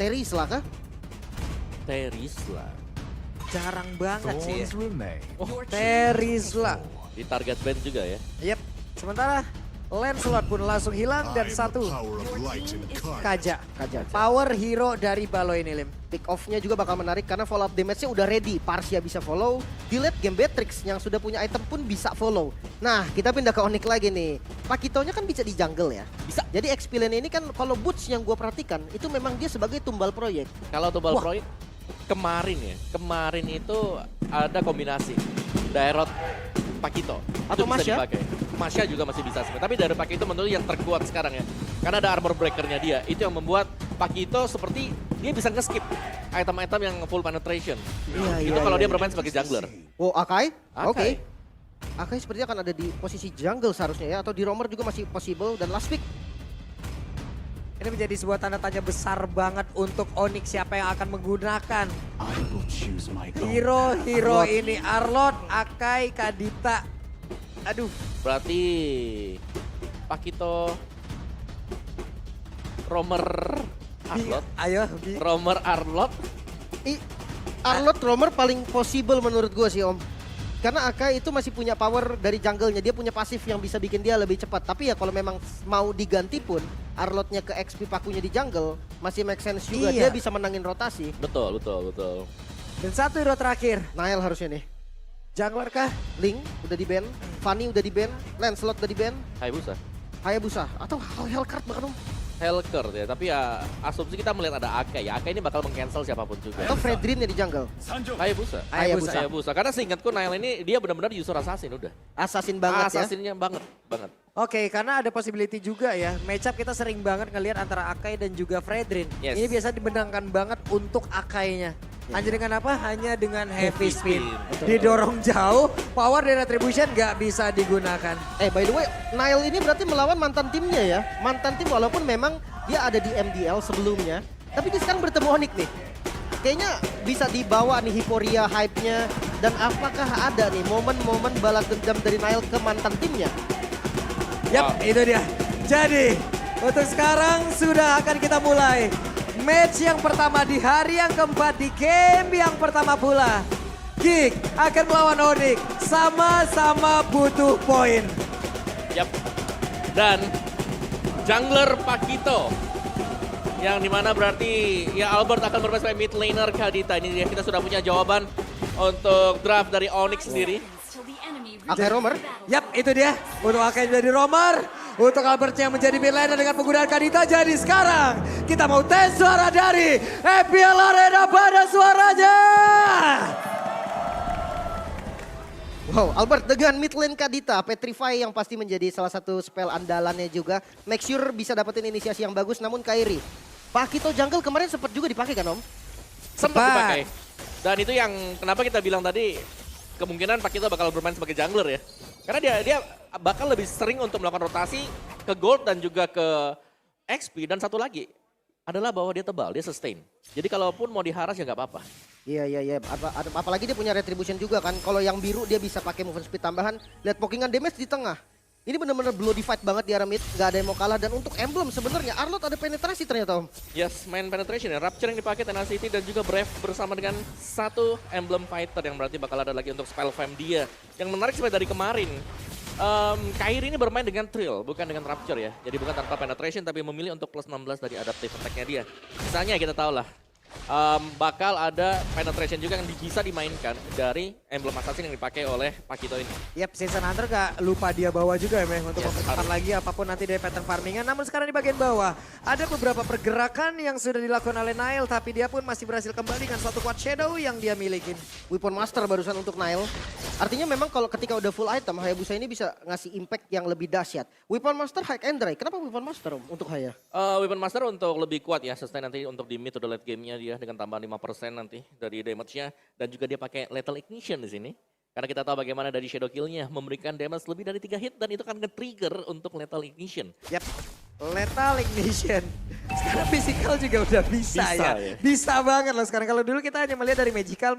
Terizla kah? Terizla. Jarang banget sih ya. Oh, Terizla. di target band juga ya. Yep. Sementara Lancelot pun langsung hilang dan satu Kaja. Power hero dari Balo ini, Lim. Pick off-nya juga bakal menarik karena follow-up damage-nya udah ready. Parsia bisa follow, Delete Game Beatrix yang sudah punya item pun bisa follow. Nah, kita pindah ke Onyx lagi nih. Pakitonya kan bisa di jungle ya. Bisa. Jadi XP lane ini kan kalau Boots yang gue perhatikan itu memang dia sebagai tumbal proyek. Kalau Tobal Proyek kemarin itu ada kombinasi Daerot Pakito Atau itu bisa Masya? dipakai. Masya juga masih bisa sebenarnya. Tapi Daerot Pakito menurut yang terkuat sekarang ya. Karena ada armor breakernya dia. Itu yang membuat Pakito seperti dia bisa nge-skip item-item yang full penetration. Iya, Itu kalau dia bermain sebagai jungler. Oh, Akai? Oke. Akai. Akai sepertinya akan ada di posisi jungle seharusnya ya. Atau di roamer juga masih possible. Dan last pick. Ini menjadi sebuah tanda tanya besar banget untuk Onyx siapa yang akan menggunakan hero ini. Arlot, Akai, Kadita. Aduh, Berarti Pakito Romer Arlot. ayo. Romer Arlot. Arlot roamer paling possible menurut gue sih Om. Karena Akai itu masih punya power dari jungle-nya. Dia punya pasif yang bisa bikin dia lebih cepat. Tapi ya kalau memang mau diganti pun, Arlotnya ke XP pakunya di jungle, masih make sense juga. Iya. Dia bisa menangin rotasi. Betul. Dan satu hero terakhir. Nile harusnya nih. Jungler kah? Link udah di ban, Fanny udah di ban, Lancelot udah di ban, Hayabusa. Hayabusa atau Hellcard bahkan Om. Helker ya, tapi ya asumsi kita melihat ada Akai ya. Akai ini bakal meng-cancel siapapun juga. Atau Fredrin ya di jungle. Hayabusa. Hayabusa. Karena seingatku Nile ini dia benar-benar user assassin udah. Assassin banget ya. Assassinnya banget. Oke, karena ada possibility juga ya. Matchup kita sering banget ngelihat antara Akai dan juga Fredrin. Yes. Ini biasa dibenangkan banget untuk Akainya. Hanya dengan apa? Hanya dengan heavy spin. Didorong jauh, power dan retribution nggak bisa digunakan. By the way, Nile ini berarti melawan mantan timnya ya. Mantan tim walaupun memang dia ada di MDL sebelumnya. Tapi dia sekarang bertemu Onyx nih. Kayaknya bisa dibawa nih Hiporia hype-nya. Dan apakah ada nih momen-momen balas dendam dari Nile ke mantan timnya? Yap, itu dia. Jadi, untuk sekarang sudah akan kita mulai. Match yang pertama di hari yang keempat di game yang pertama pula. Geek akan melawan Onyx. Sama-sama butuh poin. Yap. Dan jungler Pakito. Yang dimana berarti ya Albert akan bermain sebagai mid laner Kadita. Ini dia kita sudah punya jawaban untuk draft dari Onyx sendiri. Akai roamer. Yap, itu dia. Untuk Akai menjadi roamer. Untuk Albert yang menjadi mid laner dengan penggunaan Kadita. Jadi sekarang kita mau tes suara dari EPL Arena pada suaranya. Wow, Albert dengan mid lane Kadita, Petrify yang pasti menjadi salah satu spell andalannya juga. Make sure bisa dapetin inisiasi yang bagus, namun Kairi. Pakito jungle kemarin sempat juga dipakai kan Om? Sempat dipakai. Dan itu yang kenapa kita bilang tadi kemungkinan Pakito bakal bermain sebagai jungler ya. Karena dia bakal lebih sering untuk melakukan rotasi ke gold dan juga ke XP. Dan satu lagi adalah bahwa dia tebal, dia sustain. Jadi kalaupun mau diharas ya nggak apa-apa. Iya. Apalagi dia punya retribution juga kan. Kalau yang biru dia bisa pakai movement speed tambahan. Lihat pokingan damage di tengah. Ini benar-benar bloody fight banget di area mid. Gak ada yang mau kalah. Dan untuk emblem sebenarnya Arlot ada penetrasi ternyata Om. Yes, main penetration ya. Rapture yang dipakai Tenacity dan juga Brave bersama dengan satu emblem fighter yang berarti bakal ada lagi untuk spell fam dia. Yang menarik sebenarnya dari kemarin. Kairi ini bermain dengan Trill, bukan dengan Rapture ya. Jadi bukan tanpa penetration tapi memilih untuk plus 16 dari adaptive attack-nya dia. Misalnya kita tahu lah. Bakal ada penetration juga yang bisa dimainkan dari emblem assassin yang dipakai oleh Pakito ini. Yap, Season Hunter gak lupa dia bawa juga ya Meh, untuk Yes, mempercepat lagi apapun nanti dari pattern farmingan. Namun sekarang di bagian bawah ada beberapa pergerakan yang sudah dilakukan oleh Nile, tapi dia pun masih berhasil kembali dengan satu quad shadow yang dia milikin. Weapon Master barusan untuk Nile. Artinya memang kalau ketika udah full item, Hayabusa ini bisa ngasih impact yang lebih dahsyat. Weapon Master high and dry. Kenapa Weapon Master Om untuk Haya? Weapon Master untuk lebih kuat ya, sustain nanti untuk di mid to the late game-nya dia dengan tambahan 5% nanti dari damage-nya. Dan juga dia pakai Lethal Ignition di sini. Karena kita tahu bagaimana dari Shadow Kill-nya memberikan damage lebih dari 3 hit dan itu kan nge-trigger untuk Lethal Ignition. Yap. Lethal Ignition. Sekarang physical juga udah bisa Bisa ya. ya. Bisa banget loh sekarang. Kalau dulu kita hanya melihat dari magical.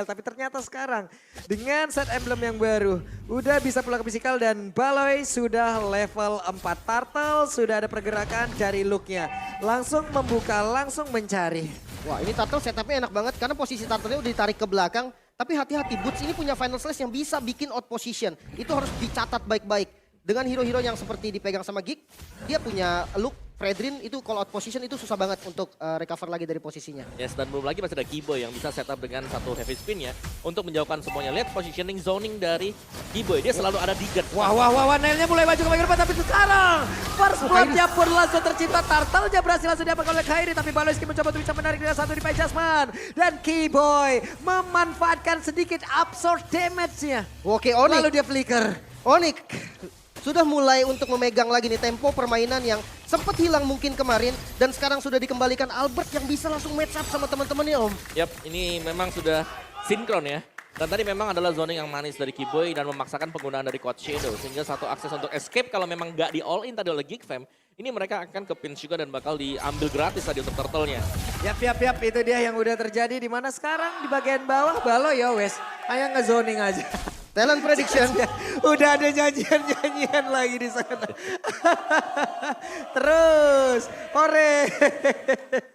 Tapi ternyata sekarang dengan set emblem yang baru. Udah bisa pulang ke physical dan Baloy sudah level 4 turtle. Sudah ada pergerakan dari looknya. Langsung membuka, langsung mencari. Wah ini Turtle setupnya enak banget karena posisi Turtle-nya udah ditarik ke belakang. Tapi hati-hati, Boots ini punya final slash yang bisa bikin out position. Itu harus dicatat baik-baik. Dengan hero-hero yang seperti dipegang sama Geek, dia punya look. Fredrin itu call out position itu susah banget untuk recover lagi dari posisinya. Yes, dan belum lagi masih ada Kiboy yang bisa setup dengan satu heavy spin ya untuk menjauhkan semuanya. Lihat positioning zoning dari Kiboy, dia selalu ada di guard. Wah, Nailnya mulai maju ke bagian depan, tapi sekarang first blood-nya pun langsung tercipta. Turtle-nya berhasil langsung diapakan oleh Kairi, tapi Baloyski mencoba untuk bisa menarik dengan satu di adjustment. Dan Kiboy memanfaatkan sedikit absorb damage-nya. Oke, Onyx. Lalu dia flicker. Onyx sudah mulai untuk memegang lagi nih tempo permainan yang sempat hilang mungkin kemarin. Dan sekarang sudah dikembalikan Albert yang bisa langsung match up sama teman-temannya Om. Yap, ini memang sudah sinkron ya. Dan tadi memang adalah zoning yang manis dari Kiboy dan memaksakan penggunaan dari Coach Shadow. Sehingga satu akses untuk escape kalau memang nggak di all in tadi oleh Geek Fam. Ini mereka akan ke pinch juga dan bakal diambil gratis tadi untuk turtle-nya. Yap, itu dia yang udah terjadi. Di mana sekarang di bagian bawah Baloy ya wes. Hanya nge-zoning aja. Talent prediction. Udah ada nyanyian lagi di sana. Terus, hore.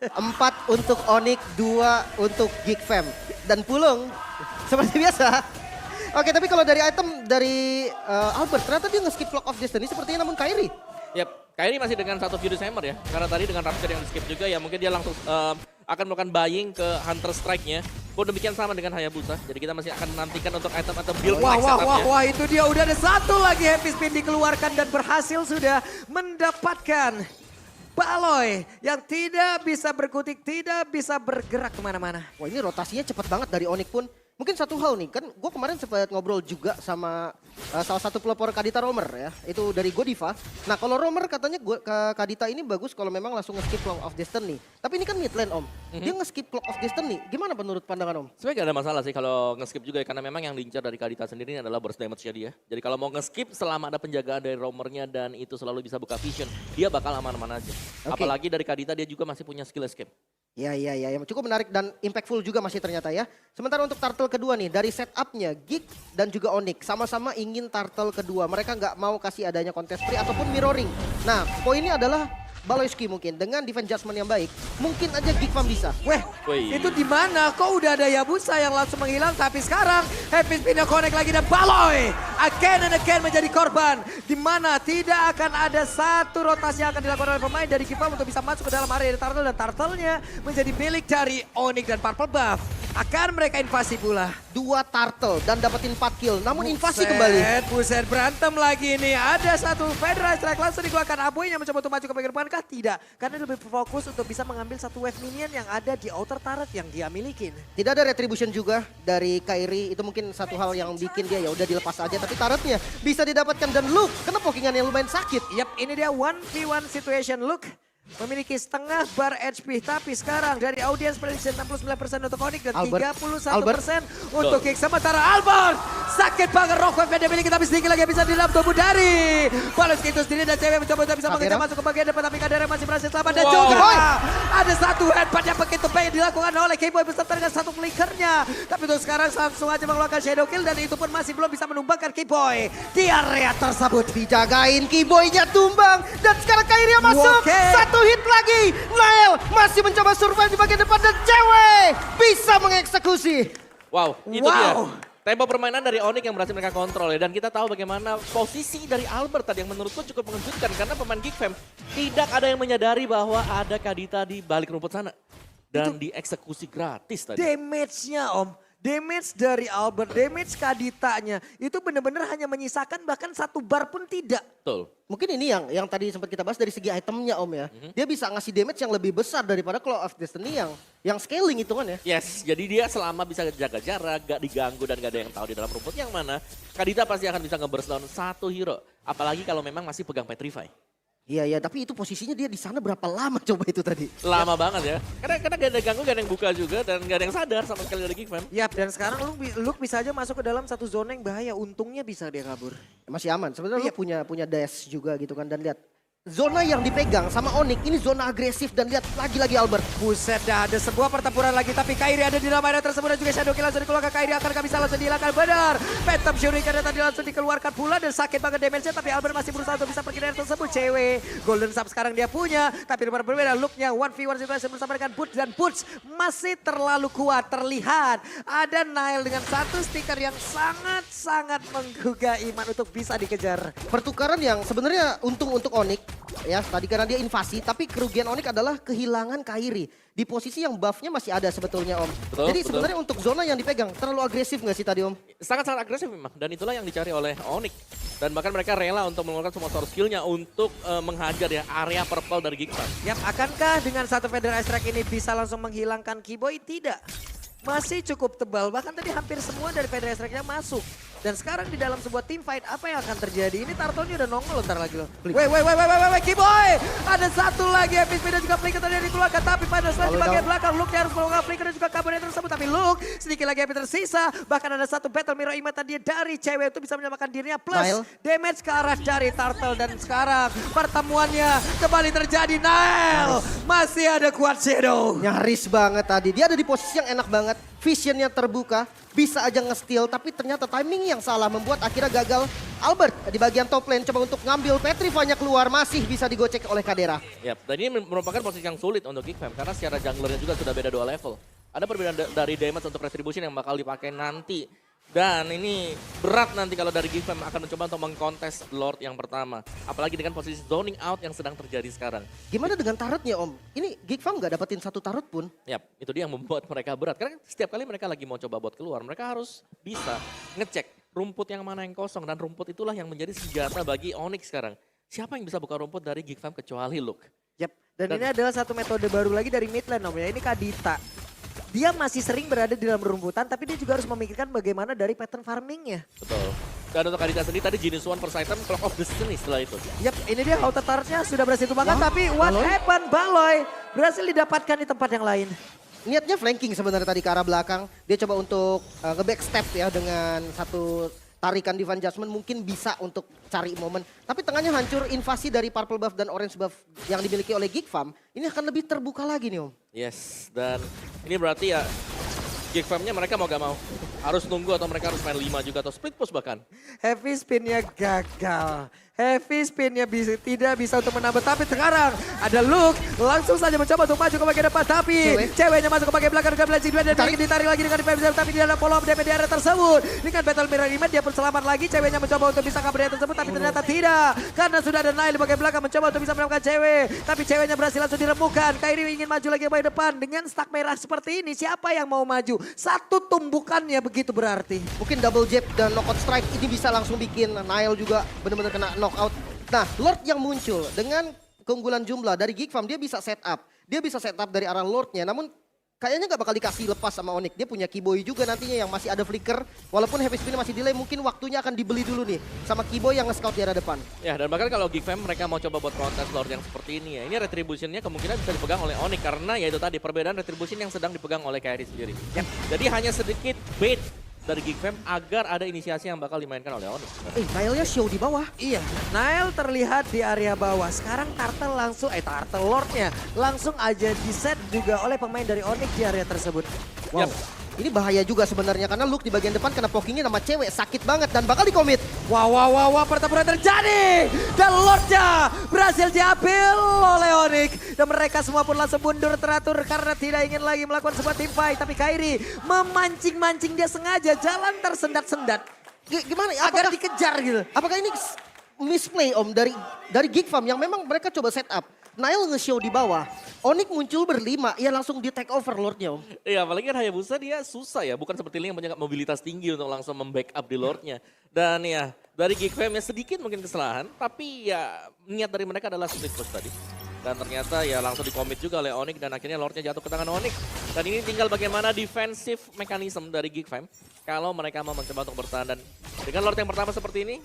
4 untuk Onyx, 2 untuk Geek Fam. Dan Pulung, seperti biasa. Oke, tapi kalau dari item dari Albert, ternyata dia nge-skip Flock of Destiny sepertinya namun Kairi. Yap, Kairi masih dengan satu Furious Hammer ya. Karena tadi dengan Rapture yang di-skip juga ya mungkin dia langsung akan melakukan buying ke Hunter Strike-nya. Pun demikian sama dengan Hayabusa. Jadi kita masih akan menantikan untuk item atau build like setupnya. Wah, itu dia udah ada satu lagi happy spin dikeluarkan dan berhasil sudah mendapatkan Baloy yang tidak bisa berkutik, tidak bisa bergerak kemana-mana. Wah ini rotasinya cepat banget dari Onyx pun. Mungkin satu hal nih, kan gue kemarin sempat ngobrol juga sama salah satu pelopor Kadita Romer ya. Itu dari Godiva. Nah kalau Romer katanya Kadita ini bagus kalau memang langsung nge-skip Clock of Destiny. Tapi ini kan mid lane Om. Dia nge-skip Clock of Destiny. Gimana menurut pandangan Om? Sebenarnya gak ada masalah sih kalau nge-skip juga ya. Karena memang yang diincar dari Kadita sendiri ini adalah burst damage-nya dia. Jadi kalau mau nge-skip selama ada penjagaan dari Romernya dan itu selalu bisa buka vision. Dia bakal aman-aman aja. Oke. Apalagi dari Kadita dia juga masih punya skill escape. Ya, cukup menarik dan impactful juga masih ternyata ya. Sementara untuk turtle kedua nih, dari setupnya Geek dan juga Onyx sama-sama ingin turtle kedua. Mereka nggak mau kasih adanya contest free ataupun mirroring. Nah, poinnya adalah Baloyski mungkin dengan defense judgment yang baik, mungkin aja Geek Fam bisa. Weh, Wih. itu di mana? Kok udah ada Yabusa yang langsung menghilang, tapi sekarang happy spin connect lagi dan Baloy again and again menjadi korban. Di mana tidak akan ada satu rotasi yang akan dilakukan oleh pemain dari Geek Fam untuk bisa masuk ke dalam area turtle dan turtle-nya menjadi milik dari Onyx dan Purple Buff. Akan mereka invasi pula. 2 turtle dan dapatin 4 kill, namun invasi kembali. Buset, berantem lagi nih. Ada satu Federal Strike langsung dikeluarkan. Aboy yang mencoba untuk maju ke bagian depan kah? Tidak. Karena dia lebih fokus untuk bisa mengambil satu wave minion yang ada di outer turret yang dia miliki. Tidak ada retribution juga dari Kairi, itu mungkin satu hal yang bikin dia ya udah dilepas aja. Tapi turretnya bisa didapatkan dan Luke kena pokingan yang lumayan sakit. Yap, ini dia 1v1 situation. Luke memiliki setengah bar HP, tapi sekarang dari audience prediction 69% untuk Onyx dan Albert. 31% untuk Geek. Sementara Albert sakit banget rock wave yang dia miliki, tapi sedikit lagi bisa di dalam tubuh dari Baloyski itu sendiri dan cewek mencoba untuk bisa mengejar masuk ke bagian depan, tapi Kadera masih berhasil selamat dan juga ada satu headbutt yang begitu baik dilakukan oleh K-Boy beserta dengan satu flickernya. Tapi untuk sekarang langsung aja mengeluarkan Shadow Kill dan itu pun masih belum bisa menumbangkan K-Boy di area tersebut. Dijagain Kiboy-nya tumbang dan sekarang Kairi yang masuk. Satu hit lagi. Nail masih mencoba survive di bagian depan dan cewek bisa mengeksekusi. Wow, itu dia. Tempo permainan dari Onyx yang berhasil mereka kontrol ya. Dan kita tahu bagaimana posisi dari Albert tadi yang menurutku cukup mengejutkan. Karena pemain Geek Fam tidak ada yang menyadari bahwa ada Kadita di balik rumput sana. Dan dieksekusi gratis tadi. Damage-nya Om. Damage dari Albert, damage Kaditanya itu benar-benar hanya menyisakan bahkan satu bar pun tidak. Betul. Mungkin ini yang tadi sempat kita bahas dari segi itemnya Om ya. Dia bisa ngasih damage yang lebih besar daripada Claw of Destiny yang scaling hitungannya. Yes, jadi dia selama bisa jaga jarak, gak diganggu dan gak ada yang tahu di dalam rumput yang mana, Kadita pasti akan bisa nge-burst down satu hero. Apalagi kalau memang masih pegang Petrify. Iya, tapi itu posisinya dia di sana berapa lama coba itu tadi? Lama banget ya. Karena gak ada ganggu, gak ada yang buka juga dan gak ada yang sadar sama sekali dari Geek Fam. Yap, dan sekarang Luke bisa aja masuk ke dalam satu zona yang bahaya. Untungnya bisa dia kabur. Masih aman. Sebenarnya lu punya dash juga gitu kan dan lihat zona yang dipegang sama Onyx ini zona agresif dan lihat lagi-lagi Albert. Buset dah, ada sebuah pertempuran lagi tapi Kairi ada di dalam area tersebut dan juga Shadow Kill langsung dikeluarkan. Kairi akan bisa langsung dihilangkan, benar. Phantom Shuriken tadi langsung dikeluarkan pula dan sakit banget damage-nya tapi Albert masih berusaha untuk bisa pergi dari tersebut. Cewek Golden Sub sekarang dia punya tapi berbeda looknya 1v1 situation bersama dengan Butch dan Butch masih terlalu kuat. Terlihat ada Nile dengan satu stiker yang sangat-sangat menggugah iman untuk bisa dikejar. Pertukaran yang sebenarnya untung untuk Onyx ya tadi karena dia invasi, tapi kerugian Onyx adalah kehilangan Kairi di posisi yang buffnya masih ada sebetulnya Om. Betul, Jadi betul. sebenarnya untuk zona yang dipegang terlalu agresif nggak sih tadi Om? Sangat-sangat agresif memang, dan itulah yang dicari oleh Onyx. Dan bahkan mereka rela untuk mengeluarkan semua source skillnya untuk menghajar ya area purple dari Geekfam. Yap, akankah dengan satu Federal Strike ini bisa langsung menghilangkan Keyboy? Tidak. Masih cukup tebal, bahkan tadi hampir semua dari Federal Strike-nya masuk. Dan sekarang di dalam sebuah team fight, apa yang akan terjadi? Ini Turtle-nya udah nongol ntar lagi loh. Wait, Keyboy! Ada satu lagi, FSP dan juga Flicker tadi yang dikeluarkan. Tapi pada setelah di bagian belakang, Luke harus melakukan Flicker dan juga kabarnya tersebut. Tapi Luke sedikit lagi yang tersisa. Bahkan ada satu Battle Mirror Imat tadi dari cewek itu bisa menyamakan dirinya. Plus Nile. damage ke arah dari Turtle. Dan sekarang pertemuannya kembali terjadi. Nile masih ada kuat Shadow. Nyaris banget tadi. Dia ada di posisi yang enak banget. Visionnya terbuka. Bisa aja nge-steal. Tapi ternyata timing yang salah membuat akhirnya gagal. Albert di bagian top lane coba untuk ngambil Petrify-nya keluar. Masih bisa digocek oleh Kadera. Yap, dan ini merupakan posisi yang sulit untuk Geekfam karena secara junglernya juga sudah beda 2 level. Ada perbedaan dari damage untuk retribution yang bakal dipakai nanti. Dan ini berat nanti kalau dari Geekfam akan mencoba untuk mengkontes Lord yang pertama. Apalagi dengan posisi zoning out yang sedang terjadi sekarang. Gimana dengan turretnya Om? Ini Geekfam nggak dapetin satu turret pun. Yap, itu dia yang membuat mereka berat. Karena setiap kali mereka lagi mau coba buat keluar, mereka harus bisa ngecek rumput yang mana yang kosong. Dan rumput itulah yang menjadi senjata bagi Onyx sekarang. Siapa yang bisa buka rumput dari Geekfam kecuali Luke? Yap, dan ini adalah satu metode baru lagi dari mid lane Om ya. Ini Kadita. Dia masih sering berada di dalam rumputan tapi dia juga harus memikirkan bagaimana dari pattern farmingnya. Betul. Dan untuk Kadita sendiri tadi Genius One first item Clock of Destiny setelah itu. Yap, ini dia auto turret-nya sudah berhasil tumbangkan Wah, tapi what Baloy. happened? Baloy berhasil didapatkan di tempat yang lain. Niatnya flanking sebenarnya tadi ke arah belakang. Dia coba untuk nge-backstep ya dengan satu tarikan Divine Judgment mungkin bisa untuk cari momen. Tapi tengahnya hancur, invasi dari purple buff dan orange buff yang dimiliki oleh Geekfam. Ini akan lebih terbuka lagi nih Om. Yes, dan ini berarti ya Geekfam-nya mereka mau gak mau harus nunggu atau mereka harus main 5 juga atau split push bahkan. Heavy spin-nya gagal. Heavy spin-nya tidak bisa untuk menambah. Tapi sekarang ada Luke langsung saja mencoba untuk maju ke bagian depan. Tapi ceweknya masuk ke bagian belakang dengan Blazing Duel. Dan ditarik lagi dengan Defense. Tapi dia ada follow up damage di area tersebut. Dengan Battle Mirror Image dia pun selamat lagi. Ceweknya mencoba untuk bisa kabur dari tersebut. Tapi ternyata tidak. Karena sudah ada Nile di bagian belakang mencoba untuk bisa menemukan cewek. Tapi ceweknya berhasil langsung dirembukan. Kairi ingin maju lagi ke bagian depan. Dengan stack merah seperti ini siapa yang mau maju? Satu tumbukannya begitu berarti. Mungkin double jab dan knockout strike ini bisa langsung bikin Nile juga benar-benar kena knockout. Nah, Lord yang muncul dengan keunggulan jumlah dari Geekfam, dia bisa set up. Dia bisa set up dari arah Lordnya, namun kayaknya nggak bakal dikasih lepas sama Onyx. Dia punya Keyboy juga nantinya yang masih ada flicker. Walaupun heavy spin masih delay, mungkin waktunya akan dibeli dulu nih sama Keyboy yang nge-scout di arah depan. Ya, dan bahkan kalau Geekfam mereka mau coba buat kontes Lord yang seperti ini ya. Ini retribution-nya kemungkinan bisa dipegang oleh Onyx karena ya itu tadi perbedaan retribution yang sedang dipegang oleh Kairi sendiri. Jadi hanya sedikit bait dari Geekfam agar ada inisiasi yang bakal dimainkan oleh Onyx. Nile-nya show di bawah. Iya, Nile terlihat di area bawah. Sekarang Turtle langsung, Turtle Lordnya langsung aja diset juga oleh pemain dari Onyx di area tersebut. Wow. Ini bahaya juga sebenarnya karena Luke di bagian depan kena pokingnya sama cewek sakit banget dan bakal dikomit. Wow, pertempuran terjadi. Dan Lordnya berhasil diambil oleh Onyx. Dan mereka semua pun langsung mundur teratur karena tidak ingin lagi melakukan sebuah team fight. Tapi Kairi memancing-mancing dia sengaja jalan tersendat-sendat. Gimana ya? Agar dikejar gitu. Apakah ini misplay Om dari Geekfam yang memang mereka coba set up. Nile nge-show di bawah. Onyx muncul berlima, ya langsung di take over Lordnya Om. Iya, apalagi kan Hayabusa dia susah ya, bukan seperti Ling yang punya mobilitas tinggi untuk langsung membackup di Lordnya. Dan ya, dari Geekfam ya sedikit mungkin kesalahan, tapi ya niat dari mereka adalah split push tadi. Dan ternyata ya langsung dikomit juga oleh Onyx dan akhirnya Lordnya jatuh ke tangan Onyx. Dan ini tinggal bagaimana defensive mechanism dari Geekfam kalau mereka mau mencoba untuk bertahan. Dan dengan Lord yang pertama seperti ini,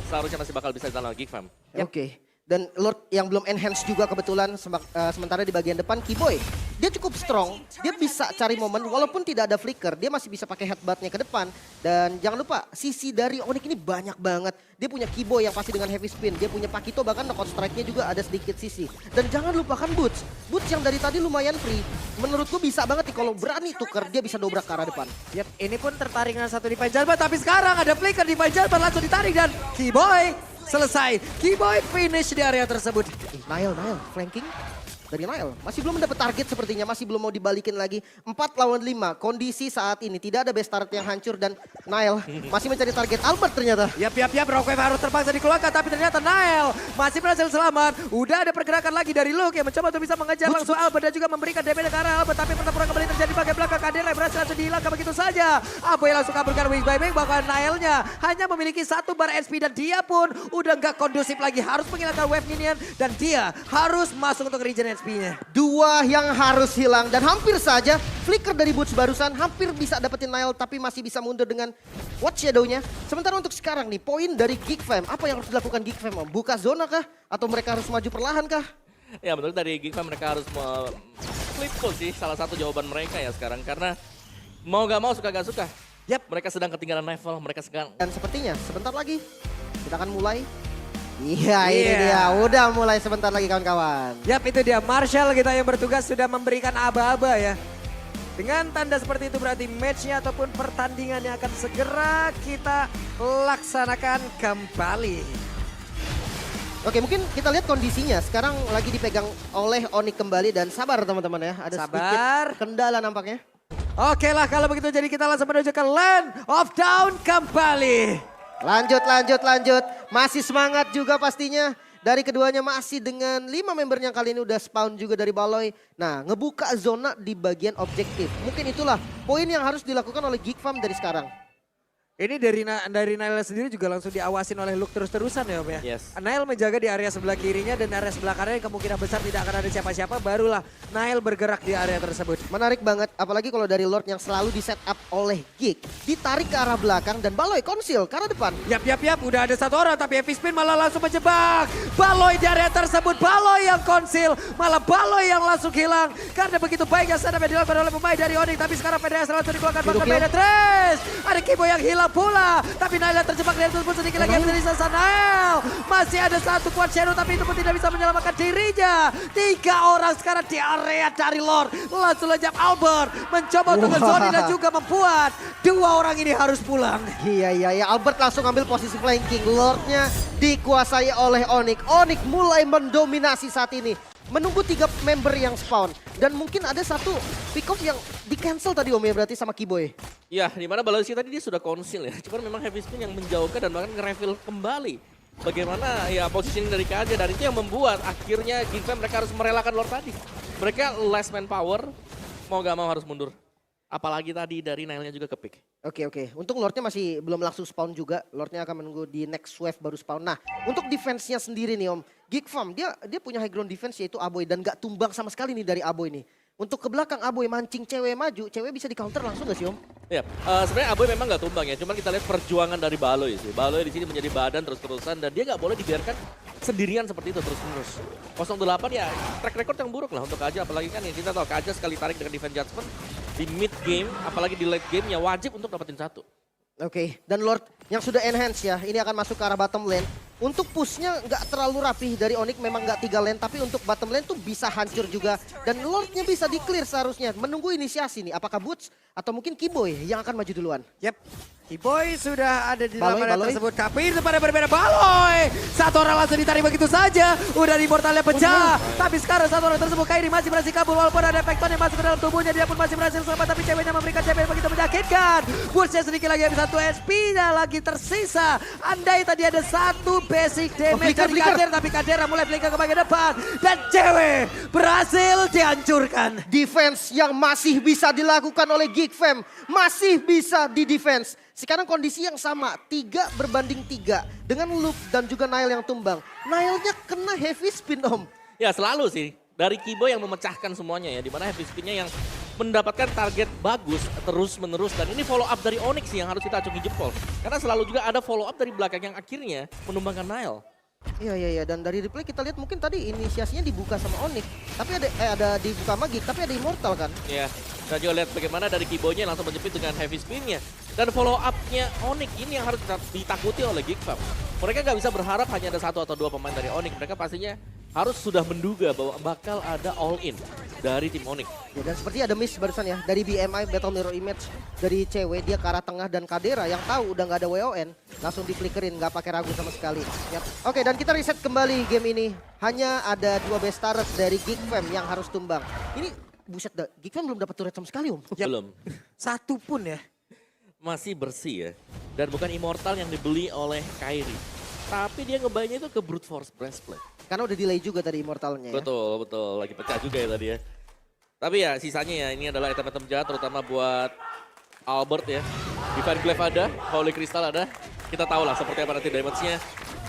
seharusnya masih bakal bisa ditahan oleh Geekfam. Oke. Dan Lord yang belum enhance juga kebetulan sementara di bagian depan Kiboy. Dia cukup strong, dia bisa cari momen walaupun tidak ada flicker, dia masih bisa pakai headbutt-nya ke depan. Dan jangan lupa sisi dari Onyx ini banyak banget. Dia punya Kiboy yang pasti dengan heavy spin, dia punya Pakito bahkan knockout strike-nya juga ada sedikit sisi. Dan jangan lupakan Boots, Boots yang dari tadi lumayan free. Menurutku bisa banget nih kalau berani tuker dia bisa dobrak ke arah depan. Yap, ini pun tertarik dengan satu Divine Jalban, tapi sekarang ada flicker Divine Jalban langsung ditarik dan Kiboy selesai. Kiboy finish di area tersebut. Nile, flanking dari Nile. Masih belum mendapat target sepertinya, masih belum mau dibalikin lagi. 4 lawan 5, kondisi saat ini tidak ada best start yang hancur dan Nile masih mencari target Albert ternyata. Yap, Rockwave harus terpaksa dikeluarkan, tapi ternyata Nile masih berhasil selamat. Udah ada pergerakan lagi dari Luke yang mencoba untuk bisa mengejar langsung Albert dan juga memberikan damage ke arah Albert, tapi pertempuran kembali terjadi bagian belakang. Kadera berhasil langsung dihilangkan begitu saja. Aboy langsung kaburkan wing by wing, bahkan Nile-nya hanya memiliki 1 bar SP dan dia pun udah nggak kondusif lagi, harus menghilangkan wave minion dan dia harus masuk untuk regen SP-nya. 2 yang harus hilang dan hampir saja flicker dari Boots barusan hampir bisa dapetin Nile tapi masih bisa mundur dengan Watch Shadow-nya. Sementara untuk sekarang nih poin dari Geek Fam, apa yang harus dilakukan Geek Fam? Buka zona kah? Atau mereka harus maju perlahan kah? Ya menurut dari Geek Fam mereka harus flip pull sih salah satu jawaban mereka ya sekarang. Karena mau gak mau suka gak suka. Yap, mereka sedang ketinggalan level, mereka sedang... Dan sepertinya sebentar lagi kita akan mulai. Iya, ini dia. Udah mulai sebentar lagi kawan-kawan. Yap, itu dia. Marshall kita yang bertugas sudah memberikan aba-aba ya. Dengan tanda seperti itu berarti matchnya ataupun pertandingannya akan segera kita laksanakan kembali. Oke, mungkin kita lihat kondisinya. Sekarang lagi dipegang oleh Onyx kembali dan sabar teman-teman ya. Ada sedikit kendala nampaknya. Oke lah kalau begitu jadi kita langsung menuju ke Land of Down kembali. Lanjut. Masih semangat juga pastinya. Dari keduanya masih dengan 5 membernya kali ini udah spawn juga dari Baloy. Nah, ngebuka zona di bagian objektif. Mungkin itulah poin yang harus dilakukan oleh Geek Fam dari sekarang. Ini dari Nile sendiri juga langsung diawasin oleh Luke terus-terusan ya Om ya. Yes. Nile menjaga di area sebelah kirinya dan area sebelah kanannya kemungkinan besar tidak akan ada siapa-siapa. Barulah Nile bergerak di area tersebut. Menarik banget, apalagi kalau dari Lord yang selalu di setup oleh Geek. Ditarik ke arah belakang dan Baloy konsil ke arah depan. Yap. Udah ada 1 orang tapi Heavy Spin malah langsung menjebak. Baloy di area tersebut. Baloy yang konsil. Malah Baloy yang langsung hilang. Karena begitu baiknya setup yang dilakukan oleh pemain dari Onyx. Tapi sekarang PDS langsung dikeluarkan. Bahkan Penetrace. Ada Kibo yang hilang pula. Tapi Nile terjebak dari tersebut sedikit lagi yang dari sasa Nile. Masih ada 1 quad shadow tapi itu pun tidak bisa menyelamatkan dirinya. 3 orang sekarang di area dari Lord. Langsung lejap Albert. Mencoba untuk nge-zone dan juga membuat 2 orang ini harus pulang. Iya. Albert langsung ambil posisi flanking. Lordnya dikuasai oleh Onyx. Onyx mulai mendominasi saat ini. Menunggu 3 member yang spawn. Dan mungkin ada 1 pick off yang di cancel tadi Om ya berarti sama Kiboy. Ya, dimana Baloy tadi dia sudah konsil ya. Cuman memang Heavy Spin yang menjauhkan dan bahkan nge-reveal kembali. Bagaimana ya positioning dari KJ dan itu yang membuat akhirnya Geek Fam mereka harus merelakan Lord tadi. Mereka less manpower, mau gak mau harus mundur. Apalagi tadi dari Nile-nya juga ke-pick. Oke. Untung Lordnya masih belum langsung spawn juga. Lordnya akan menunggu di next wave baru spawn. Nah, untuk defense-nya sendiri nih Om. Geek Fam, dia punya high ground defense yaitu Aboy. Dan gak tumbang sama sekali nih dari Aboy nih. Untuk ke belakang Aboy mancing cewek maju, cewek bisa di counter langsung gak sih Om? Ya, sebenarnya Aboy memang gak tumbang ya. Cuman kita lihat perjuangan dari Baloy sih. Baloy di sini menjadi badan terus-terusan dan dia gak boleh dibiarkan sendirian seperti itu terus-menerus. 08 ya track record yang buruk lah untuk Kaja. Apalagi kan yang kita tahu Kaja sekali tarik dengan defense judgment di mid game, apalagi di late game ya wajib untuk dapetin 1. Oke, dan Lord yang sudah enhance ya, ini akan masuk ke arah bottom lane. Untuk pushnya nggak terlalu rapih dari Onyx, memang nggak 3 lane, tapi untuk bottom lane tuh bisa hancur juga. Dan Lordnya bisa di-clear seharusnya, menunggu inisiasi nih. Apakah Boots atau mungkin Kiboy yang akan maju duluan? Yap, Kiboy sudah ada di Baloy. lapangan tersebut. Tapi itu pada berbeda Baloy. 1 orang langsung ditarik begitu saja. Udah di mortalnya pecah. Tapi sekarang 1 orang tersebut Kairi masih berhasil kabur. Walaupun ada Pekton yang masuk ke dalam tubuhnya. Dia pun masih berhasil selamat. Tapi ceweknya memberikan cewek yang begitu menyakitkan. Bootsnya sedikit lagi habis 1 SP-nya lagi tersisa. Andai tadi ada 1 basic damage dari Kader. Tapi Kadera mulai flicker ke bagian depan. Dan cewek berhasil dihancurkan. Defense yang masih bisa dilakukan oleh Geek Fam. Masih bisa di defense. Sekarang kondisi yang sama, 3 berbanding 3. Dengan Luke dan juga Nile yang tumbang. Nile-nya kena heavy spin Om. Ya selalu sih, dari Kibo yang memecahkan semuanya ya. Dimana Heavy Spin-nya yang mendapatkan target bagus terus-menerus. Dan ini follow up dari Onyx yang harus kita acungi jempol. Karena selalu juga ada follow up dari belakang yang akhirnya menumbangkan Nile. Iya, dan dari replay kita lihat mungkin tadi inisiasinya dibuka sama Onyx. Tapi ada dibuka sama Gig, tapi ada Immortal kan. Ya, kita juga lihat bagaimana dari Kibonya langsung menjepit dengan heavy spin-nya. Dan follow up-nya Onyx ini yang harus ditakuti oleh Geekfam. Mereka nggak bisa berharap hanya ada 1 atau 2 pemain dari Onyx. Mereka pastinya harus sudah menduga bahwa bakal ada all-in dari tim Onyx. Ya, dan seperti ada miss barusan ya, dari BMI Battle Mirror Image, dari cewek dia ke arah tengah dan Kadera yang tahu udah nggak ada WON, langsung diflickerin, nggak pakai ragu sama sekali. Yap. Oke, dan kita reset kembali game ini. Hanya ada 2 best stars dari Geekfam yang harus tumbang. Ini buset dah, Geekfam belum dapat turret sama sekali Om. Belum. Satu pun ya. Masih bersih ya. Dan bukan Immortal yang dibeli oleh Kairi. Tapi dia ngebayanya itu ke Brute Force Breastplate. Karena udah delay juga tadi Immortalnya ya. Betul. Lagi pecah juga ya tadi ya. Tapi ya sisanya ya ini adalah item-item jahat terutama buat Albert ya. Divine Glaive ada, Holy Crystal ada. Kita tahu lah seperti apa nanti damage-nya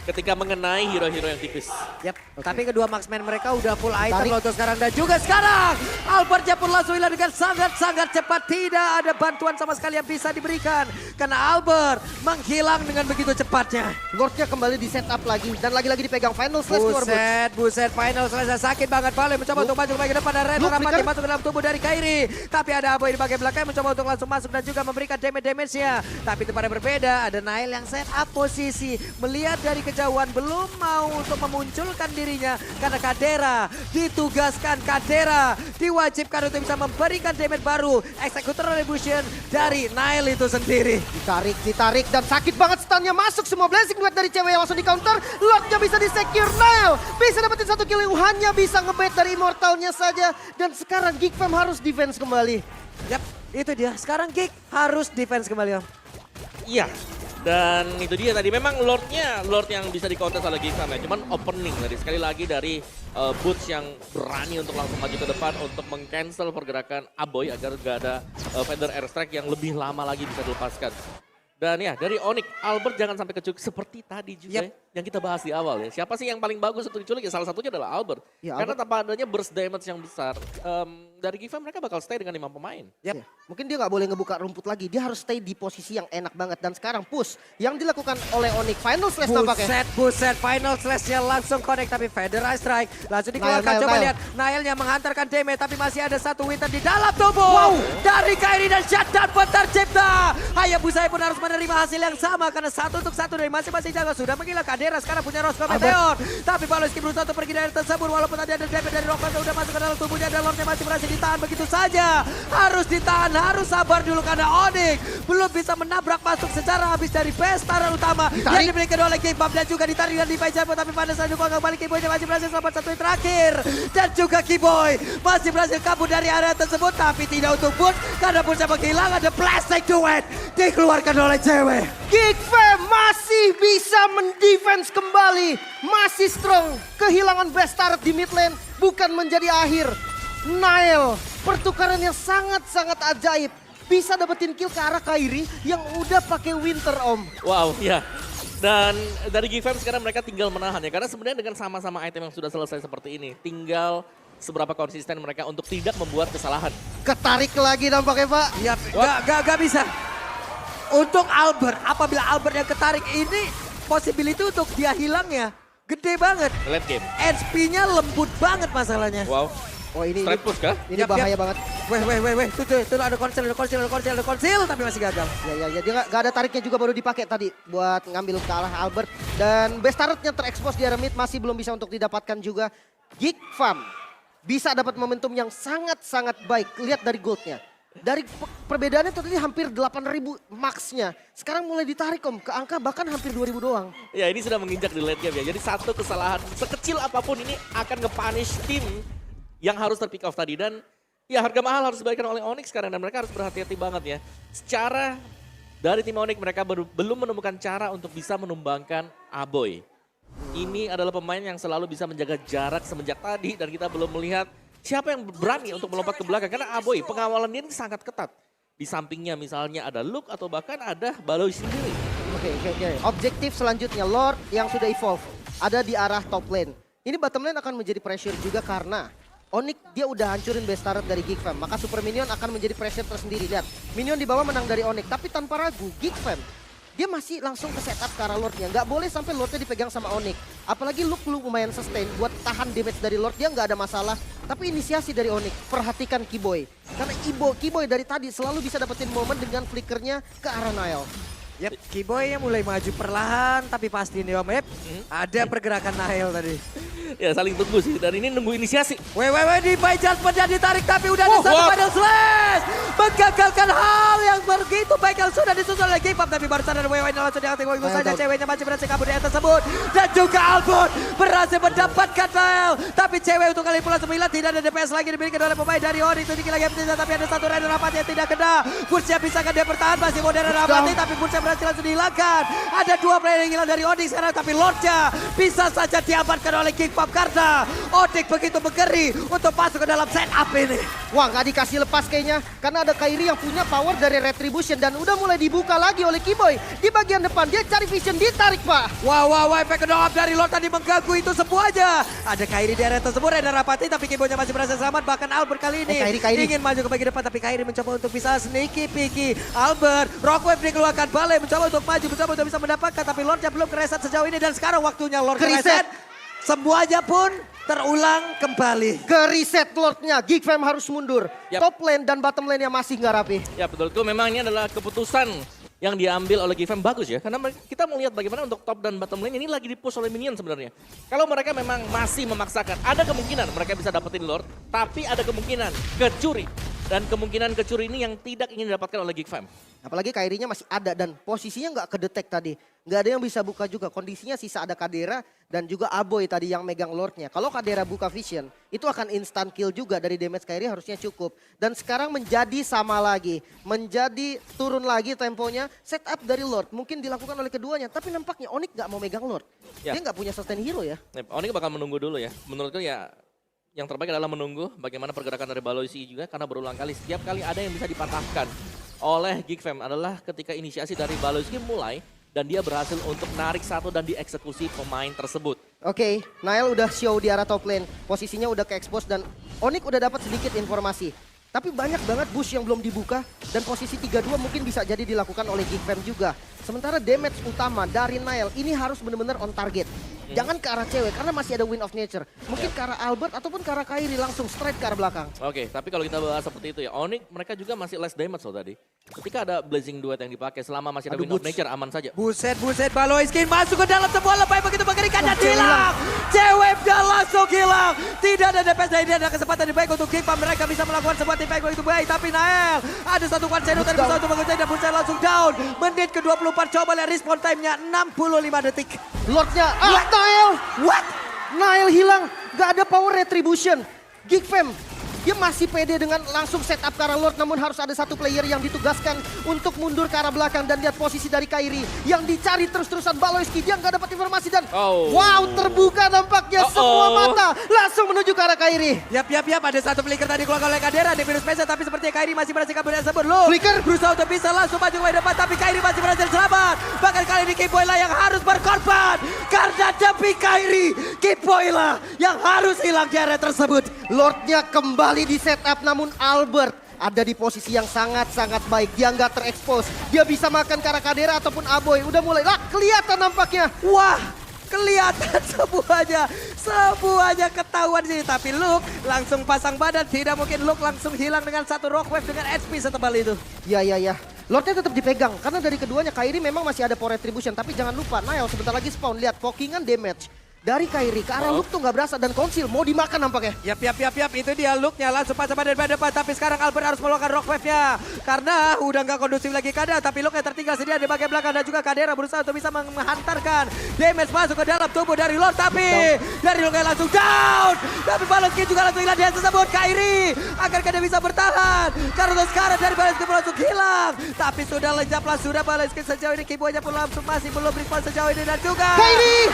ketika mengenai hero-hero yang tipis. Yap, tapi kedua marksman mereka udah full item loh untuk sekarang. Dan juga sekarang Albertnya pun langsung hilang dengan sangat-sangat cepat. Tidak ada bantuan sama sekali yang bisa diberikan. Karena Albert menghilang dengan begitu cepatnya. Lordnya kembali di setup lagi dan lagi-lagi dipegang Final Slash keluar. Buset, Final Slash sakit banget. Vale mencoba untuk maju ke bagian depan dan Red rapati masuk ke dalam tubuh dari Kairi. Tapi ada Aboy di bagian belakang mencoba untuk langsung masuk dan juga memberikan damage-nya. Tapi itu pada berbeda, ada Nail yang set up posisi. Melihat dari kejauhan belum mau untuk memunculkan dirinya. Karena Kadera ditugaskan, Kadera diwajibkan untuk bisa memberikan damage baru. Executor Revolution dari Nail itu sendiri. Ditarik dan sakit banget stunnya masuk semua blessing duet dari cewek yang langsung di counter. Lordnya bisa di secure, Nail bisa dapetin 1 kill, hanya bisa ngebait dari Immortalnya saja. Dan sekarang Geekfam harus defense kembali. Yap, itu dia. Sekarang Geek harus defense kembali Om. Iya. Dan itu dia tadi memang Lord yang bisa di-counter oleh Geekfam ya. Cuman opening tadi sekali lagi dari Boots yang berani untuk langsung maju ke depan untuk meng-cancel pergerakan Aboy agar gak ada Feather Airstrike yang lebih lama lagi bisa dilepaskan. Dan ya dari Onyx, Albert jangan sampai keculik seperti tadi juga yang kita bahas di awal ya. Siapa sih yang paling bagus untuk diculik? Ya salah satunya adalah Albert. Ya, Karena tanpa adanya burst damage yang besar, dari Geekfam mereka bakal stay dengan 5 pemain. Ya. Mungkin dia nggak boleh ngebuka rumput lagi, dia harus stay di posisi yang enak banget. Dan sekarang push yang dilakukan oleh Onyx, Final Slash nampaknya. Buset, Final Slash-nya langsung connect tapi Feather Strike langsung dikeluarkan. Coba lihat, Nailnya menghantarkan damage tapi masih ada 1 Winter di dalam tubuh. Dari Kairi dan shutdown pun tercipta. Hayabusa pun harus menerima hasil yang sama karena 1 untuk 1 dari masing-masing jago sudah menggila. Kadera sekarang punya Roscoe Meteor. Tapi Baloski berusaha untuk pergi dari tersebut walaupun tadi ada damage dari Roscoe sudah masuk ke dalam tubuhnya dan Lordnya masih berhasil ditahan begitu saja. Harus ditahan, harus sabar dulu karena Onyx belum bisa menabrak masuk secara habis dari Bestara utama. Yang dimiliki oleh Geekfam dan juga ditarik dan Levi Jumbo tapi pada saat itu kembali Kiboy masih berhasil selamat 1 yang terakhir. Dan juga Kiboy masih berhasil kabur dari area tersebut tapi tidak untuk Boots karena Boots yang kehilangan the plastic duet dikeluarkan oleh cewek. Geekfam masih bisa mendefense kembali, masih strong. Kehilangan best turret di mid lane bukan menjadi akhir. Nail, pertukaran yang sangat-sangat ajaib. Bisa dapetin kill ke arah Kairi yang udah pakai Winter Om. Wow, ya. Dan dari Geekfam sekarang mereka tinggal menahan ya. Karena sebenarnya dengan sama-sama item yang sudah selesai seperti ini, tinggal seberapa konsisten mereka untuk tidak membuat kesalahan. Ketarik lagi nampaknya Pak. Iya, gak bisa. Untuk Albert, apabila Albert yang ketarik ini, possibility untuk dia hilangnya gede banget. Late game. HP-nya lembut banget masalahnya. Wow. Oh ini Straight push kah? ini bahaya banget. Weh, tuh ada konsil, tapi masih gagal. Ya, dia nggak ada tariknya juga baru dipakai tadi buat ngambil ke arah Albert. Dan best turretnya terekspos di area mid masih belum bisa untuk didapatkan juga. Geekfam bisa dapat momentum yang sangat-sangat baik. Lihat dari goldnya. Dari perbedaannya tadi hampir 8.000 max-nya. Sekarang mulai ditarik Om ke angka bahkan hampir 2.000 doang. Ya ini sudah menginjak di late game ya. Jadi satu kesalahan sekecil apapun ini akan nge-punish tim yang harus terpick off tadi. Dan ya harga mahal harus diberikan oleh Onyx sekarang dan mereka harus berhati-hati banget ya. Secara dari tim Onyx mereka belum menemukan cara untuk bisa menumbangkan Aboy. Ini adalah pemain yang selalu bisa menjaga jarak semenjak tadi dan kita belum melihat siapa yang berani untuk melompat ke belakang. Karena Aboy pengawalan dia ini sangat ketat. Di sampingnya misalnya ada Luke atau bahkan ada Baloy sendiri. Oke. Objektif selanjutnya Lord yang sudah evolve ada di arah top lane. Ini bottom lane akan menjadi pressure juga karena Onyx dia udah hancurin best turret dari Geekfam. Maka super minion akan menjadi pressure tersendiri. Lihat, minion di bawah menang dari Onyx. Tapi tanpa ragu Geekfam dia masih langsung ke setup ke arah Lordnya. Nggak boleh sampai Lordnya dipegang sama Onyx. Apalagi Luke lumayan sustain buat tahan damage dari Lord, dia nggak ada masalah. Tapi inisiasi dari Onyx, perhatikan Kiboy. Karena Kiboy dari tadi selalu bisa dapetin momen dengan flickernya ke arah Nile. Yap, Kiboy yang mulai maju perlahan, tapi pasti di map ada pergerakan Nile tadi. Ya saling tunggu sih, dan ini nunggu inisiasi. Weh, di by Jasper ditarik, tapi udah ada Oh, satu what? final slash. Menggagalkan hal yang begitu baik kalau sudah disusul oleh K-pop, tapi barusan ada Weh langsung diangkat begitu saja. Down. Ceweknya masih berhasil kabur dari tersebut. Dan juga Albert berhasil mendapatkan Nile. Tapi cewek untuk kali pula 9 tidak ada DPS lagi dimiliki oleh pemain dari Onyx. Sedikit lagi tapi ada satu rider rapat yang tidak kena. Bursa bisa kan dia bertahan, masih modern rapat, tapi Bursa berhasil langsung dihilangkan. Ada 2 player yang hilang dari Onyx sekarang, tapi Lordnya bisa saja diamankan oleh K-pop karena Onyx begitu mengeri untuk masuk ke dalam setup ini. Wah, nggak dikasih lepas kayaknya. Karena ada Kairi yang punya power dari Retribution. Dan udah mulai dibuka lagi oleh Kiboy. Di bagian depan, dia cari vision, ditarik Pak. Wow, efek kedua dari Lord tadi mengganggu itu semuanya. Ada Kairi di area tersebut, Reda rapati, tapi Kiboynya masih berhasil selamat. Bahkan Albert kali ini Kairi. ingin maju ke bagian depan, tapi Kairi mencoba untuk bisa sneaky peeky. Albert, Rockwave dikeluarkan balik, mencoba untuk maju, mencoba untuk bisa mendapatkan, tapi Lordnya belum kereset sejauh ini. Dan sekarang waktunya Lord Kereset. kereset. Semuanya pun terulang kembali. Ke reset Lordnya, Geek Fam harus mundur. Yap. Top lane dan bottom lane yang masih nggak rapi. Ya betul, itu memang ini adalah keputusan yang diambil oleh Gifam bagus ya. Karena kita melihat bagaimana untuk top dan bottom lane ini lagi di-push oleh minion sebenarnya. Kalau mereka memang masih memaksakan, ada kemungkinan mereka bisa dapetin Lord, tapi ada kemungkinan kecuri. Dan kemungkinan kecuri ini yang tidak ingin didapatkan oleh Gifam. Apalagi Kairinya masih ada dan posisinya nggak kedetek tadi. Nggak ada yang bisa buka juga. Kondisinya sisa ada Kadera dan juga Aboy tadi yang megang Lordnya. Kalau Kadera buka vision, itu akan instant kill juga dari damage Kairi harusnya cukup. Dan sekarang menjadi sama lagi. Menjadi turun lagi temponya. Setup dari Lord mungkin dilakukan oleh keduanya. Tapi nampaknya Onyx nggak mau megang Lord. Ya. Dia nggak punya sustain hero ya. Onyx bakal menunggu dulu ya. Menurutku ya yang terbaik adalah menunggu bagaimana pergerakan dari Baloisi juga. Karena berulang kali, setiap kali ada yang bisa dipatahkan oleh Geekfam adalah ketika inisiasi dari Baloisi mulai dan dia berhasil untuk narik satu dan dieksekusi pemain tersebut. Oke, Nile udah show di arah top lane. Posisinya udah ke-expose dan Onyx udah dapat sedikit informasi. Tapi banyak banget bush yang belum dibuka dan posisi 3-2 mungkin bisa jadi dilakukan oleh Geekfam juga. Sementara damage utama dari Nile ini harus benar-benar on target. Jangan ke arah cewek karena masih ada Wind of Nature. Mungkin ke arah Albert ataupun ke arah Kairi langsung straight ke arah belakang. Oke, tapi kalau kita bahas seperti itu ya, Onyx mereka juga masih less damage loh tadi. Ketika ada Blazing Duet yang dipakai selama masih ada Aduh, Wind of Boots. Nature aman saja. Buset, Baloiskin masuk ke dalam sebuah lebay begitu mengerikan dan hilang. CWF-nya langsung hilang. Tidak ada DPS dan ini ada kesempatan yang baik untuk Geekfam. Mereka bisa melakukan sebuah tim baik begitu baik. Tapi Nael ada satu Quanseno tadi bisa untuk mengucai dan Buset langsung down. Menit ke-24 coba lihat respawn time-nya 65 detik. Lordnya, Nile! What? Nile hilang, gak ada power retribution. Geekfam, dia masih pede dengan langsung setup ke arah Lord, namun harus ada satu player yang ditugaskan untuk mundur ke arah belakang dan lihat posisi dari Kairi yang dicari terus-terusan Baloiski. Dia nggak dapat informasi dan wow, terbuka nampaknya semua mata langsung menuju ke arah Kairi. Yap, ada satu flicker tadi keluar oleh Kadera di minus special, tapi sepertinya Kairi masih berhasil kabur dari tersebut. Loh, Flicker berusaha untuk bisa langsung maju ke depan, tapi Kairi masih berhasil selamat. Bahkan kali ini Kiboy lah yang harus berkorban karena demi Kairi, Kiboy lah yang harus hilang di area tersebut. Lordnya kembali di setup, namun Albert ada di posisi yang sangat-sangat baik. Dia nggak terekspos. Dia bisa makan ke arah Kadera ataupun Aboy. Udah mulai lah kelihatan nampaknya. Wah, kelihatan semuanya ketahuan sini. Tapi Luke langsung pasang badan. Tidak mungkin Luke langsung hilang dengan satu Rockwave dengan HP setebal itu. Ya. Lordnya tetap dipegang karena dari keduanya Kairi memang masih ada power retribution. Tapi jangan lupa, Nile sebentar lagi spawn. Lihat pokingan damage dari Kairi ke arah Luke tuh nggak berasa dan Konsil mau dimakan nampaknya. Yap, itu dia Luke-nya langsung pasang badan depan. Tapi sekarang Albert harus melakukan Rockwave-nya karena udah nggak kondusif lagi keadaan. Tapi Luke-nya tertinggal sendiri di bagian belakang dan juga Kadera berusaha untuk bisa menghantarkan damage masuk ke dalam tubuh dari Lord. Tapi dari Luke-nya langsung down. Tapi Baloski juga langsung hilang dia tersebut. Kairi akankah dia bisa bertahan? Karena sekarang dari Baloski langsung hilang. Tapi sudah lejap lah, sudah Baloski sejauh ini. Kiboynya pun langsung masih belum respon sejauh ini dan juga Kairi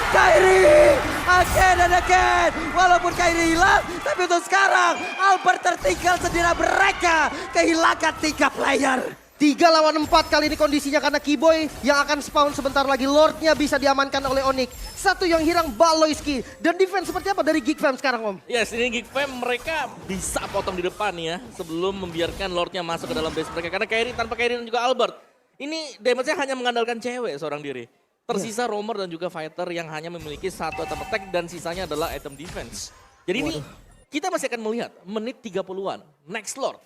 again. Walaupun Kairi hilang, tapi untuk sekarang Albert tertinggal sendiri. Mereka kehilangan 3 player. 3 lawan 4 kali ini kondisinya karena Kiboy yang akan spawn sebentar lagi. Lordnya bisa diamankan oleh Onyx. Satu yang hilang Baloiski. Dan defense seperti apa dari Geekfam sekarang Om? Yes, ini Geekfam mereka bisa potong di depan ya sebelum membiarkan Lordnya masuk ke dalam base mereka. Karena tanpa Kairi dan juga Albert Ini damage-nya hanya mengandalkan cewek seorang diri. Tersisa roamer dan juga fighter yang hanya memiliki satu item attack dan sisanya adalah item defense. Jadi ini kita masih akan melihat menit 30-an, next Lord.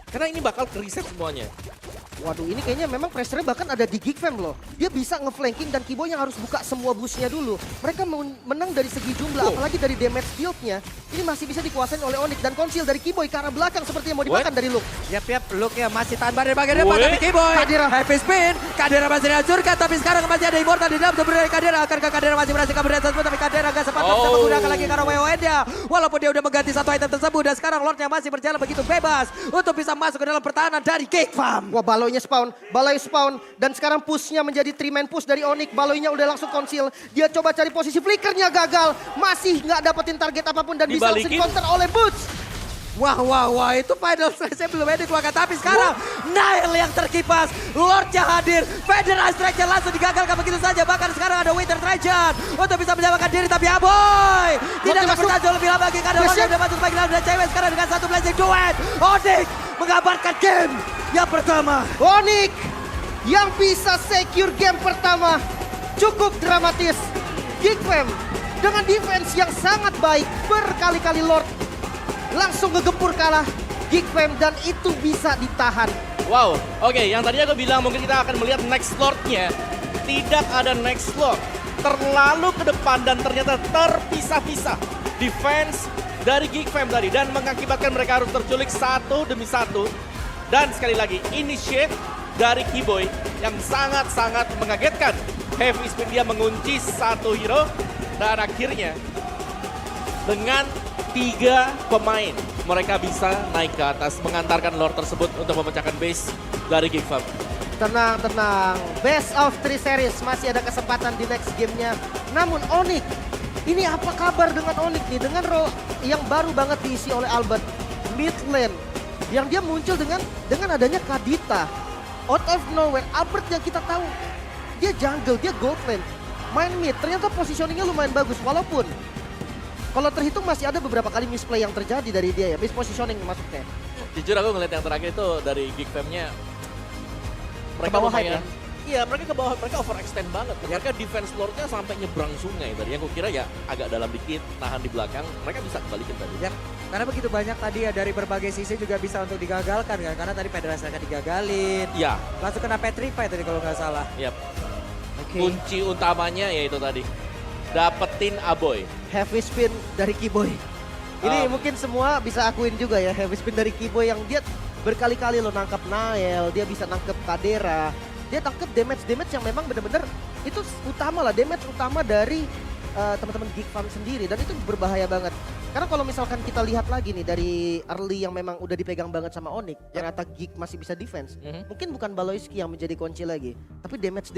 Karena ini bakal reset semuanya. Waduh, ini kayaknya memang pressure bahkan ada di Geek Fam loh. Dia bisa nge-flanking dan Kiboy yang harus buka semua bush-nya dulu. Mereka menang dari segi jumlah, apalagi dari damage deal-nya. Ini masih bisa dikuasain oleh Onyx dan konsil dari Kiboy ke arah belakang seperti yang mau dimakan dari Luke. Yap, Luke ya masih tahan dari bagian depan, tapi Kiboy. Kadira. Heavy spin, Kadira masih dihancurkan, tapi sekarang masih ada Immortal di dalam tubuh dari Kadira. Akankah Kadira masih berhasil kabur dari tersebut, tapi Kadira gak sempat bisa menggunakan lagi karena WON-nya. Walaupun dia udah mengganti satu item tersebut, dan sekarang Lordnya masih berjalan begitu bebas untuk bisa masuk ke dalam pertahanan dari Geek Fam. Wah, Baloynya spawn, dan sekarang pushnya menjadi 3-man push dari Onyx. Baloynya udah langsung konsil, dia coba cari posisi flickernya gagal, masih nggak dapetin target apapun dan bisa langsung counter oleh Boots. Wah, itu final strike belum ada dikeluarkan, tapi sekarang Nile yang terkipas, Lordnya hadir, Federal Strike langsung digagalkan begitu saja, bahkan sekarang ada Winter Trajan untuk bisa menyamakan diri, tapi Aboy tidak dapat bertahan jauh lebih lama lagi karena Lordnya sudah masuk sebagai lawan dan cewek sekarang dengan satu blazing duet. Onyx mengabarkan game yang pertama. Onyx yang bisa secure game pertama, cukup dramatis. Geek Fam dengan defense yang sangat baik, berkali-kali Lord langsung ngegempur kalah Geek Fam dan itu bisa ditahan. Wow, oke, yang tadi aku bilang mungkin kita akan melihat next Lord-nya. Tidak ada next Lord. Terlalu ke depan dan ternyata terpisah-pisah. Defense dari Geek Fam tadi dan mengakibatkan mereka harus terculik satu demi satu. Dan sekali lagi, initiate dari Kiboy yang sangat-sangat mengagetkan. Heavy spin dia mengunci satu hero dan akhirnya dengan 3 pemain mereka bisa naik ke atas mengantarkan Lord tersebut untuk memecahkan base dari Geek Fam. Tenang, best of 3 series masih ada kesempatan di next gamenya. Namun Onyx, ini apa kabar dengan Onyx nih? Dengan role yang baru banget diisi oleh Albert, mid lane, yang dia muncul dengan adanya Kadita. Out of nowhere, Albert yang kita tahu dia jungle, dia gold lane, main mid, ternyata positioningnya lumayan bagus. Walaupun kalau terhitung masih ada beberapa kali misplay yang terjadi dari dia ya, mispositioning maksudnya. Jujur aku ngeliat yang terakhir itu dari Geek Fam-nya mereka Ke bawah lumayan, hype iya mereka ke bawah, mereka overextend banget. Mereka defense Lord-nya sampai nyebrang sungai tadi. Yang kukira ya agak dalam dikit, nahan di belakang, mereka bisa kembalikan tadi. Ya, karena begitu banyak tadi ya dari berbagai sisi juga bisa untuk digagalkan kan. Karena tadi Federasi akan digagalin. Iya, Langsung kena Petrify tadi kalau nggak salah. iya. Oke. Kunci utamanya yaitu tadi dapetin Aboy. Heavy spin dari Kiboy. Ini mungkin semua bisa akuin juga ya, heavy spin dari Kiboy yang dia berkali-kali lo nangkap Nael, dia bisa nangkep Kadera. Dia tangkep damage yang memang bener-bener itu utama lah, damage utama dari teman-teman Geek Fam sendiri dan itu berbahaya banget. Karena kalau misalkan kita lihat lagi nih dari early yang memang udah dipegang banget sama Onyx, ternyata Geek masih bisa defense. Mungkin bukan Baloyski yang menjadi kunci lagi, tapi damage